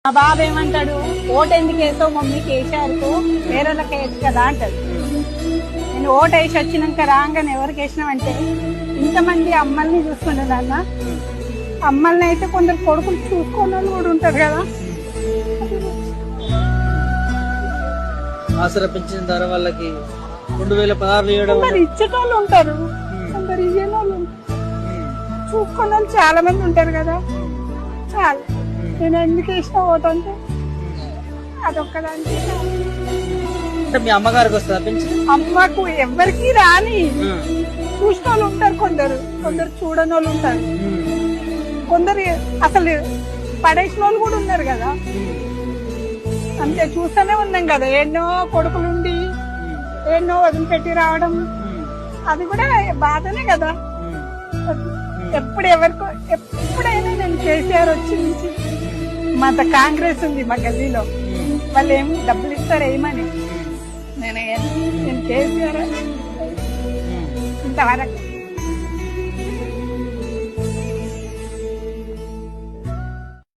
మా బాబు ఏమంటాడు, ఓటు ఎందుకు వేసావు మమ్మీ కేసీఆర్కు, వేరేళ్ళకి వేయచ్చు కదా అంటాడు. నేను ఓటు వేసి వచ్చినాక రాగానే ఎవరికి వేసినామంటే ఇంతమంది అమ్మల్ని చూసుకుంటాను అన్న. అమ్మల్ని అయితే కొందరు కొడుకులు చూసుకున్న వాళ్ళు కూడా ఉంటారు కదా. ఆసరా పెంచిన ద్వారా వాళ్ళకి 2016 కొందరు ఇచ్చేటోళ్ళు ఉంటారు, కొందరు ఇయ్యని వాళ్ళు చూసుకున్న వాళ్ళు చాలా మంది ఉంటారు కదా. చాలు నేను ఎందుకు వేసిన ఓటు అంటే అదొక్కదానికి. అంటే మీ అమ్మగారికి వస్తుందా పెన్షన్? అమ్మకు ఎవరికి రాని చూసిన వాళ్ళు ఉంటారు, కొందరు కొందరు చూడని వాళ్ళు ఉంటారు, కొందరు అసలు పడేసిన వాళ్ళు కూడా ఉన్నారు కదా. అంతే చూస్తూనే ఉన్నాం కదా, ఎన్నో కొడుకులుండి ఎన్నో వదిలిపెట్టి రావడం, అది కూడా బాధనే కదా. ఎప్పుడైనా నేను కేసీఆర్ వచ్చి నుంచి మా కాంగ్రెస్ ఉంది మా గల్లీలో, వాళ్ళు ఏం డబ్బులు ఇస్తారు ఏమని, నేను కేసీఆర్ ఇంతవరకు